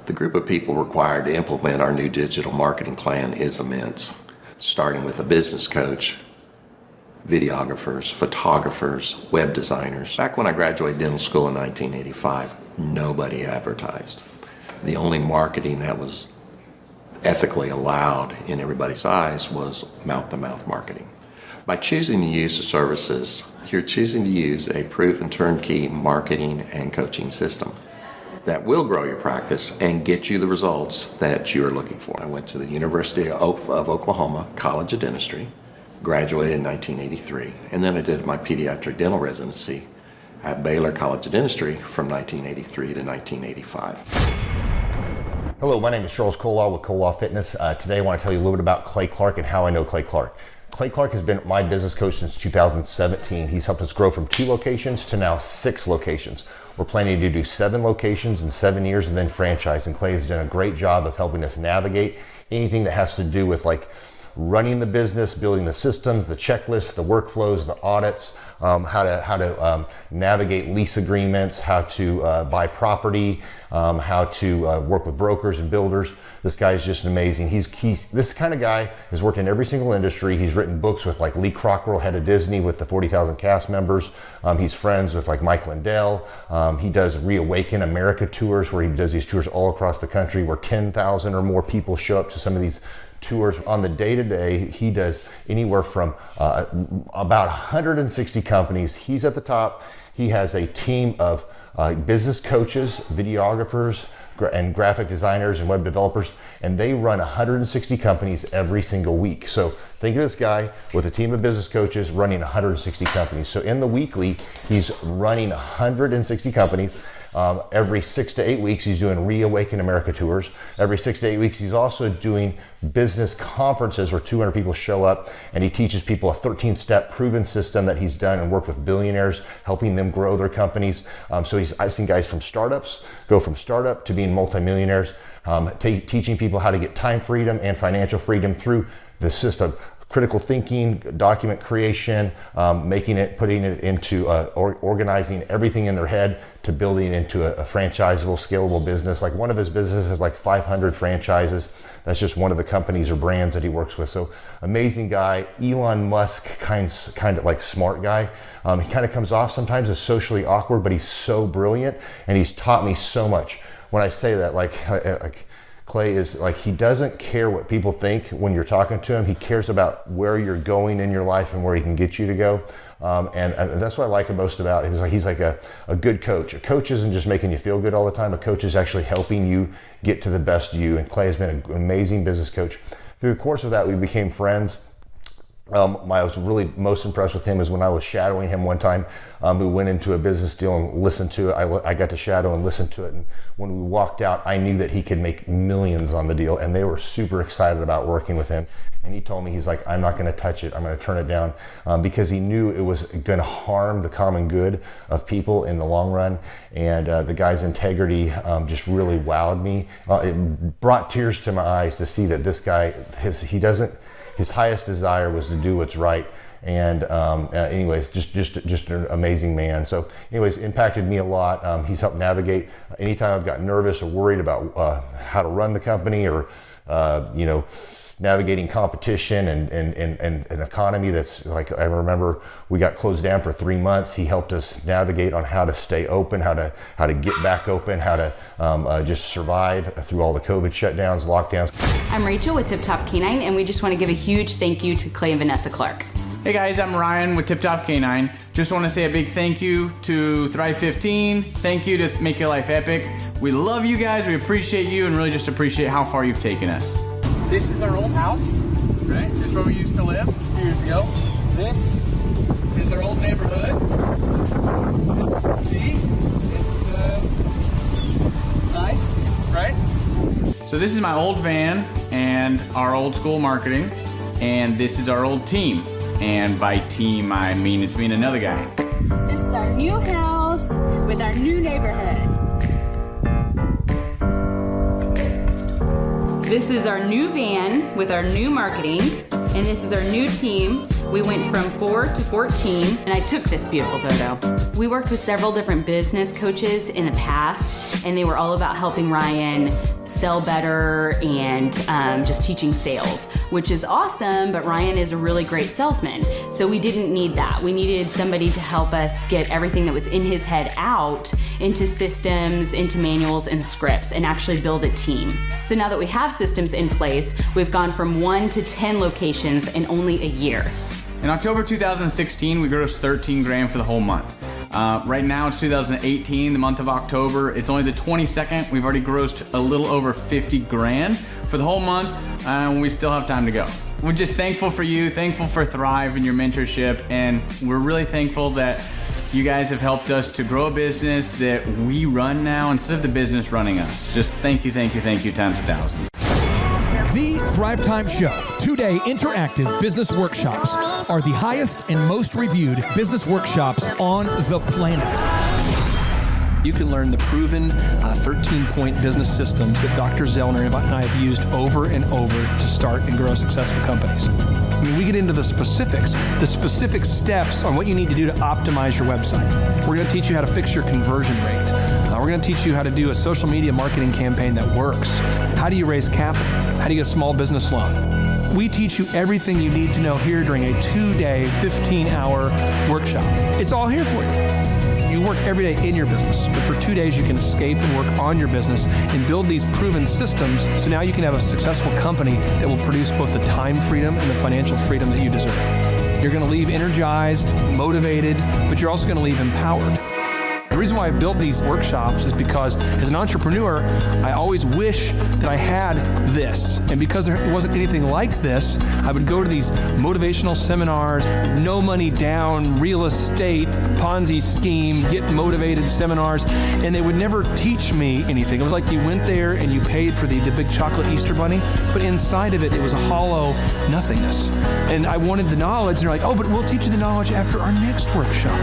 The group of people required to implement our new digital marketing plan is immense, starting with a business coach, videographers, photographers, web designers. Back when I graduated dental school in 1985, nobody advertised. The only marketing that was ethically allowed in everybody's eyes was mouth-to-mouth marketing. By choosing to use the services, you're choosing to use a proven turnkey marketing and coaching system that will grow your practice and get you the results that you're looking for. I went to the University of Oklahoma College of Dentistry, graduated in 1983, and then I did my pediatric dental residency at Baylor College of Dentistry from 1983 to 1985. Hello, my name is Charles Kolaw with Kolaw Fitness. Today I want to tell you a little bit about Clay Clark and how I know Clay Clark. Clay Clark has been my business coach since 2017. He's helped us grow from 2 locations to now 6 locations. We're planning to do 7 locations in 7 years and then franchise. And Clay has done a great job of helping us navigate anything that has to do with like running the business, building the systems, the checklists, the workflows, the audits, how to navigate lease agreements, how to buy property, how to work with brokers and builders. This guy is just amazing. He's this kind of guy has worked in every single industry. He's written books with like Lee Cockrell, head of Disney, with the 40,000 cast members. He's friends with like Mike Lindell. He does Reawaken America tours, where he does these tours all across the country, where 10,000 or more people show up to some of these tours. On the day-to-day, he does anywhere from about 160 companies. He's at the top. He has a team of business coaches, videographers, and graphic designers and web developers, and they run 160 companies every single week. So think of this guy with a team of business coaches running 160 companies. So in the weekly, he's running 160 companies. Every 6 to 8 weeks, he's doing Reawaken America tours. Every 6 to 8 weeks, he's also doing business conferences where 200 people show up, and he teaches people a 13-step proven system that he's done and worked with billionaires, helping them grow their companies. I've seen guys from startups go from startup to being multimillionaires, teaching people how to get time freedom and financial freedom through the system. Critical thinking, document creation, putting it into organizing everything in their head to building it into a franchisable, scalable business. Like one of his businesses has like 500 franchises. That's just one of the companies or brands that he works with. So amazing guy, Elon Musk kind of like smart guy. He kind of comes off sometimes as socially awkward, but he's so brilliant and he's taught me so much. When I say that, like Clay is like, he doesn't care what people think when you're talking to him. He cares about where you're going in your life and where he can get you to go. And that's what I like most about him. He's like a good coach. A coach isn't just making you feel good all the time. A coach is actually helping you get to the best you. And Clay has been an amazing business coach. Through the course of that, we became friends. I was really most impressed with him is when I was shadowing him one time. We went into a business deal and listened to it. I got to shadow and listen to it. And when we walked out, I knew that he could make millions on the deal, and they were super excited about working with him. And he told me, he's like, I'm not going to touch it. I'm going to turn it down because he knew it was going to harm the common good of people in the long run. And the guy's integrity just really wowed me. It brought tears to my eyes to see that this guy, his highest desire was to do what's right. And anyways, just an amazing man. So anyways, impacted me a lot. He's helped navigate anytime I've got nervous or worried about how to run the company or, navigating competition and an economy that's like, I remember we got closed down for 3 months. He helped us navigate on how to stay open, how to get back open, how to just survive through all the COVID shutdowns, lockdowns. I'm Rachel with Tip Top Canine, and we just want to give a huge thank you to Clay and Vanessa Clark. Hey guys, I'm Ryan with Tip Top Canine. Just want to say a big thank you to Thrive 15. Thank you to Make Your Life Epic. We love you guys, we appreciate you, and really just appreciate how far you've taken us. This is our old house, right? This is where we used to live a few years ago. This is our old neighborhood. See? It's nice, right? So this is my old van and our old school marketing, and this is our old team. And by team, I mean it's me and another guy. This is our new house with our new neighborhood. This is our new van with our new marketing, and this is our new team. We went from 4 to 14, and I took this beautiful photo. We worked with several different business coaches in the past, and they were all about helping Ryan sell better and just teaching sales, which is awesome, but Ryan is a really great salesman. So we didn't need that. We needed somebody to help us get everything that was in his head out into systems, into manuals and scripts, and actually build a team. So now that we have systems in place, we've gone from 1 to 10 locations in only a year. In October 2016, we grossed 13 grand for the whole month. Right now it's 2018, the month of October. It's only the 22nd. We've already grossed a little over 50 grand for the whole month, and we still have time to go. We're just thankful for you, thankful for Thrive and your mentorship, and we're really thankful that you guys have helped us to grow a business that we run now instead of the business running us. Just thank you times 1,000. The Thrivetime Show 2-day interactive business workshops are the highest and most reviewed business workshops on the planet. You can learn the proven 13-point business systems that Dr. Zellner and I have used over and over to start and grow successful companies. I mean, we get into the specific steps on what you need to do to optimize your website. We're going to teach you how to fix your conversion rate. We're going to teach you how to do a social media marketing campaign that works. How do you raise capital? How do you get a small business loan? We teach you everything you need to know here during a 2-day, 15-hour workshop. It's all here for you. You work every day in your business, but for 2 days you can escape and work on your business and build these proven systems so now you can have a successful company that will produce both the time freedom and the financial freedom that you deserve. You're going to leave energized, motivated, but you're also going to leave empowered. The reason why I've built these workshops is because as an entrepreneur, I always wish that I had this. And because there wasn't anything like this, I would go to these motivational seminars, no money down, real estate, Ponzi scheme, get motivated seminars, and they would never teach me anything. It was like you went there and you paid for the big chocolate Easter bunny, but inside of it, it was a hollow nothingness. And I wanted the knowledge, and they're like, oh, but we'll teach you the knowledge after our next workshop.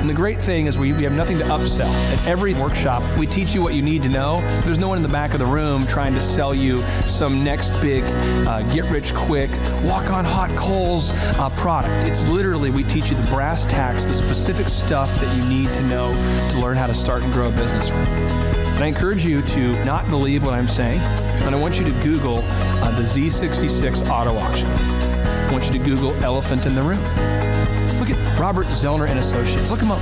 And the great thing is we have nothing to upsell. At every workshop, we teach you what you need to know. There's no one in the back of the room trying to sell you some next big get-rich-quick, walk-on-hot-coals product. It's literally, we teach you the brass tacks, the specific stuff that you need to know to learn how to start and grow a business. And I encourage you to not believe what I'm saying, and I want you to Google the Z66 auto auction. I want you to Google elephant in the room. Look at Robert Zellner and Associates. Look them up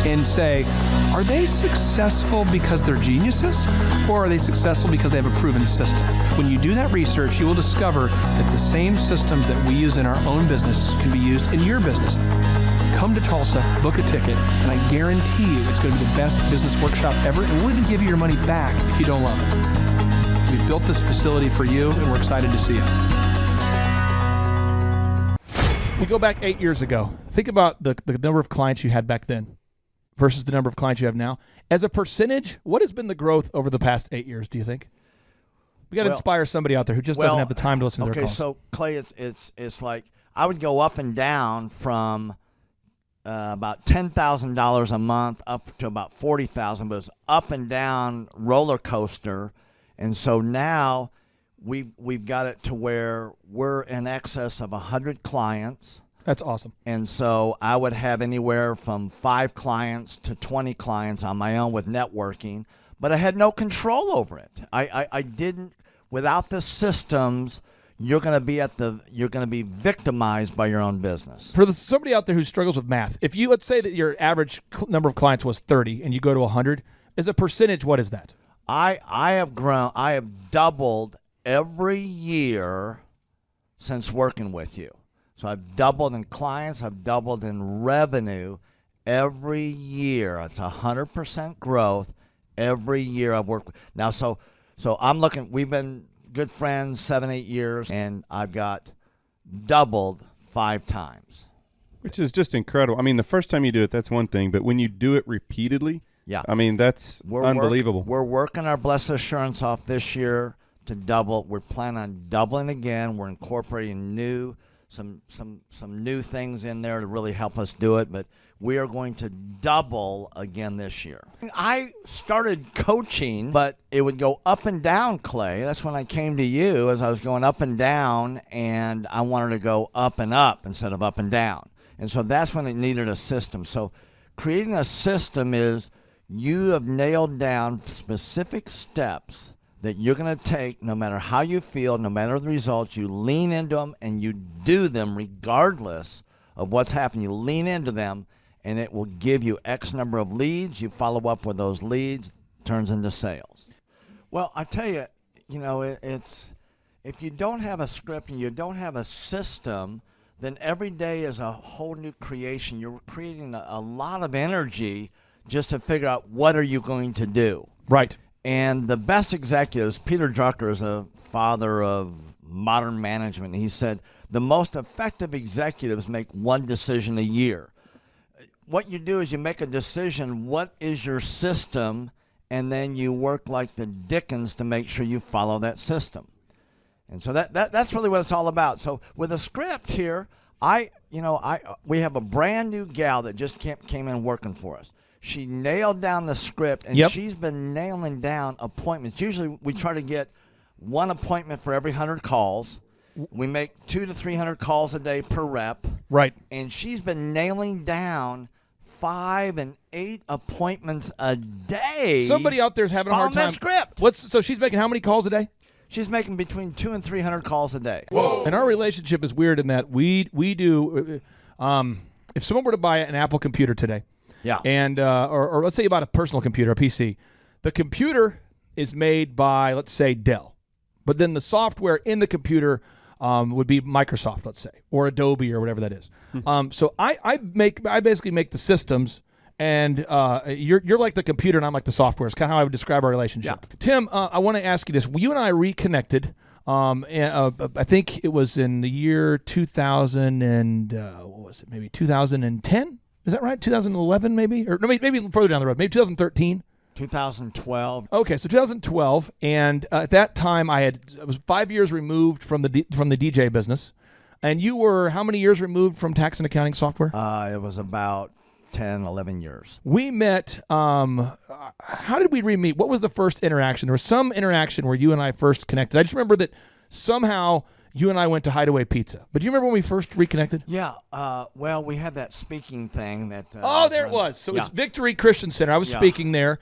and say, are they successful because they're geniuses, or are they successful because they have a proven system? When you do that research, you will discover that the same systems that we use in our own business can be used in your business. Come to Tulsa, book a ticket, and I guarantee you it's going to be the best business workshop ever, and we'll even give you your money back if you don't love it. We've built this facility for you, and we're excited to see you. If we go back 8 years ago, think about the number of clients you had back then versus the number of clients you have now. As a percentage, what has been the growth over the past 8 years, do you think? We got to inspire somebody out there who just doesn't have the time to listen to their calls. Okay, so Clay, it's like I would go up and down from about $10,000 a month up to about $40,000, but it's up and down roller coaster. And so now we've got it to where we're in excess of 100 clients. That's awesome. And so I would have anywhere from 5 clients to 20 clients on my own with networking, but I had no control over it. I didn't, without the systems, you're going to be victimized by your own business. For somebody out there who struggles with math, if you, let's say that your average number of clients was 30 and you go to 100, as a percentage, what is that? I have doubled every year since working with you. So I've doubled in clients, I've doubled in revenue every year. It's 100% growth every year I've worked with. Now, so I'm looking, we've been good friends 7-8 years, and I've got doubled 5 times. Which is just incredible. I mean, the first time you do it, that's one thing, but when you do it repeatedly, yeah, I mean, that's unbelievable. We're working our Blessed Assurance off this year to double. We're planning on doubling again. We're incorporating some new things in there to really help us do it, but we are going to double again this year. I started coaching, but it would go up and down, Clay. That's when I came to you, as I was going up and down, and I wanted to go up and up instead of up and down. And so that's when it needed a system. So creating a system is you have nailed down specific steps that you're going to take no matter how you feel, no matter the results. You lean into them and you do them regardless of what's happening. You lean into them, and it will give you X number of leads. You follow up with those leads, turns into sales. Well, I tell you, it's if you don't have a script and you don't have a system, then every day is a whole new creation. You're creating a lot of energy just to figure out what are you going to do. Right. And the best executives, Peter Drucker is a father of modern management. He said, the most effective executives make one decision a year. What you do is you make a decision, what is your system, and then you work like the Dickens to make sure you follow that system. And so that's really what it's all about. So with a script here, we have a brand new gal that just came in working for us. She nailed down the script, and she's been nailing down appointments. Usually we try to get one appointment for every 100 calls. We make 200 to 300 calls a day per rep. Right. And she's been nailing down 5 and 8 appointments a day. Somebody out there is having a hard time. That script. So she's making how many calls a day? She's making between 200 and 300 calls a day. Whoa. And our relationship is weird in that we do. If someone were to buy an Apple computer today, yeah, and or let's say you bought a personal computer, a PC, the computer is made by, let's say, Dell, but then the software in the computer would be Microsoft, let's say, or Adobe or whatever that is. So I basically make the systems, and you're like the computer and I'm like the software. It's kind of how I would describe our relationship. Yeah. Tim, I want to ask you this. You and I reconnected. I think it was in the year 2000 and what was it? Maybe 2010. Is that right? 2011, maybe, or no, maybe further down the road. Maybe 2013. 2012. Okay, so 2012, and at that time I was 5 years removed from the DJ business, and you were how many years removed from tax and accounting software? It was about 10, 11 years. We met. How did we re-meet? What was the first interaction? There was some interaction where you and I first connected. I just remember that somehow you and I went to Hideaway Pizza. But do you remember when we first reconnected? Yeah. Well, we had that speaking thing that. There it was. So it's Victory Christian Center. I was speaking there.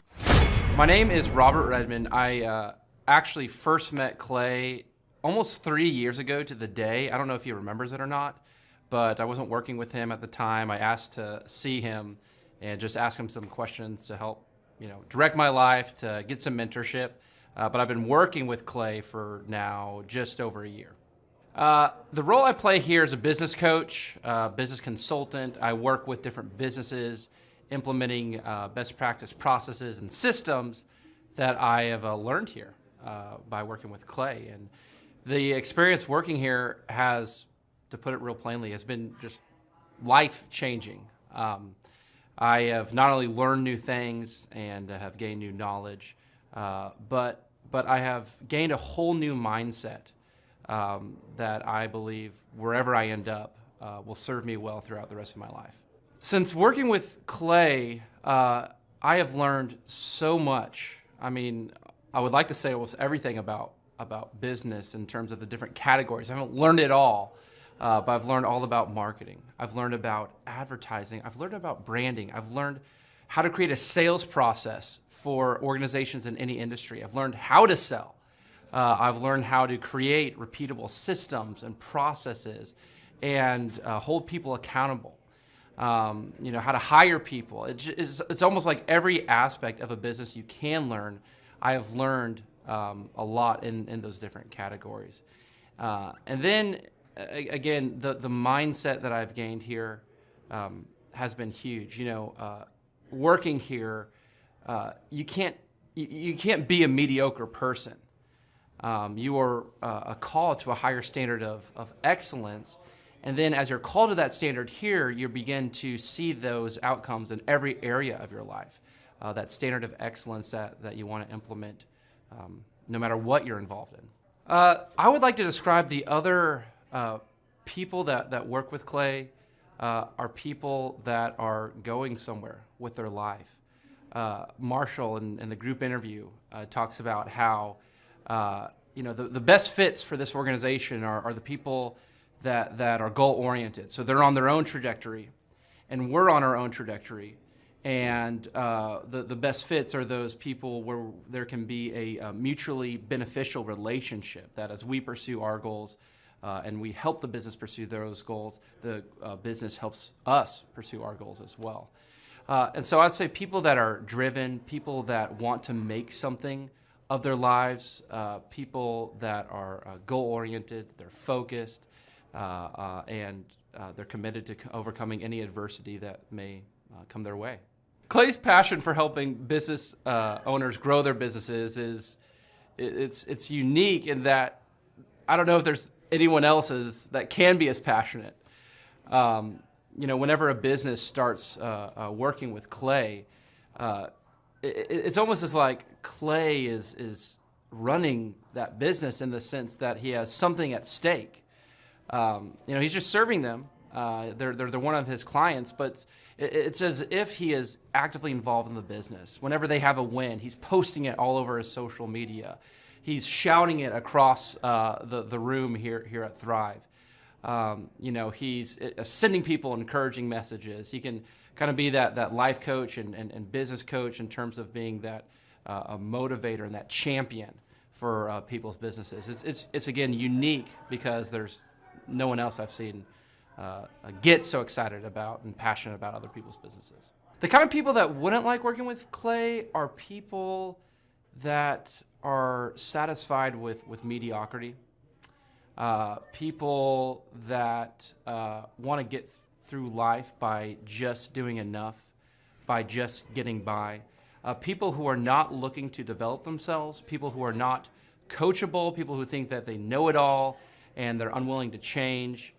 My name is Robert Redmond. I actually first met Clay almost 3 years ago to the day. I don't know if he remembers it or not, but I wasn't working with him at the time. I asked to see him and just ask him some questions to help, direct my life, to get some mentorship. But I've been working with Clay for now just over a year. The role I play here is a business coach, business consultant. I work with different businesses, implementing best practice processes and systems that I have learned here by working with Clay. And the experience working here has, to put it real plainly, has been just life-changing. I have not only learned new things and have gained new knowledge, but I have gained a whole new mindset that I believe wherever I end up will serve me well throughout the rest of my life. Since working with Clay, I have learned so much. I mean, I would like to say almost everything about business in terms of the different categories. I haven't learned it all, but I've learned all about marketing. I've learned about advertising. I've learned about branding. I've learned how to create a sales process for organizations in any industry. I've learned how to sell. I've learned how to create repeatable systems and processes and hold people accountable. How to hire people. It's almost like every aspect of a business you can learn. I have learned a lot in those different categories. And then, again, the mindset that I've gained here has been huge. Working here, you can't be a mediocre person. You are called to a higher standard of excellence. And then as you're called to that standard here, you begin to see those outcomes in every area of your life. That standard of excellence that you want to implement no matter what you're involved in. I would like to describe the other people that work with Clay are people that are going somewhere with their life. Marshall in the group interview talks about how the best fits for this organization are the people that are goal-oriented. So they're on their own trajectory, and we're on our own trajectory. And the best fits are those people where there can be a mutually beneficial relationship, that as we pursue our goals and we help the business pursue those goals, the business helps us pursue our goals as well. And so I'd say people that are driven, people that want to make something of their lives, people that are goal-oriented, they're focused, and they're committed to overcoming any adversity that may come their way. Clay's passion for helping business owners grow their businesses it's unique in that I don't know if there's anyone else that can be as passionate. Whenever a business starts working with Clay, it's almost as like Clay is running that business in the sense that he has something at stake. He's just serving them. They're one of his clients, but it's as if he is actively involved in the business. Whenever they have a win, he's posting it all over his social media. He's shouting it across the room here at Thrive. He's sending people encouraging messages. He can kind of be that life coach and business coach in terms of being that a motivator and that champion for people's businesses. It's again unique because there's no one else I've seen get so excited about and passionate about other people's businesses. The kind of people that wouldn't like working with Clay are people that are satisfied with mediocrity. People that want to get through life by just doing enough by just getting by. People who are not looking to develop themselves, people who are not coachable, people who think that they know it all and they're unwilling to change.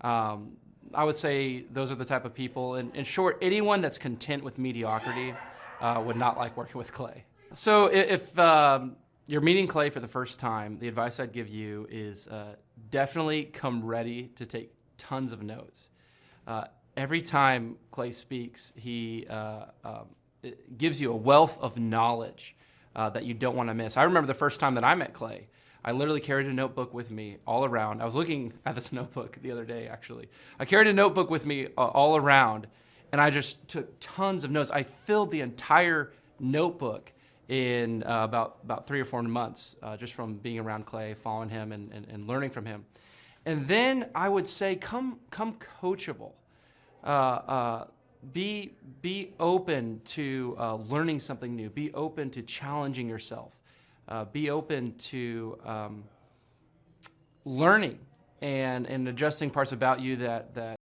I would say those are the type of people. In short, anyone that's content with mediocrity would not like working with Clay. So if you're meeting Clay for the first time, the advice I'd give you is definitely come ready to take tons of notes. Every time Clay speaks, he it gives you a wealth of knowledge that you don't want to miss. I remember the first time that I met Clay. I literally carried a notebook with me all around. I was looking at this notebook the other day, actually. I carried a notebook with me all around, and I just took tons of notes. I filled the entire notebook in about 3 or 4 months, just from being around Clay, following him, and learning from him. And then I would say, come coachable. Be open to learning something new. Be open to challenging yourself. Be open to learning and adjusting parts about you that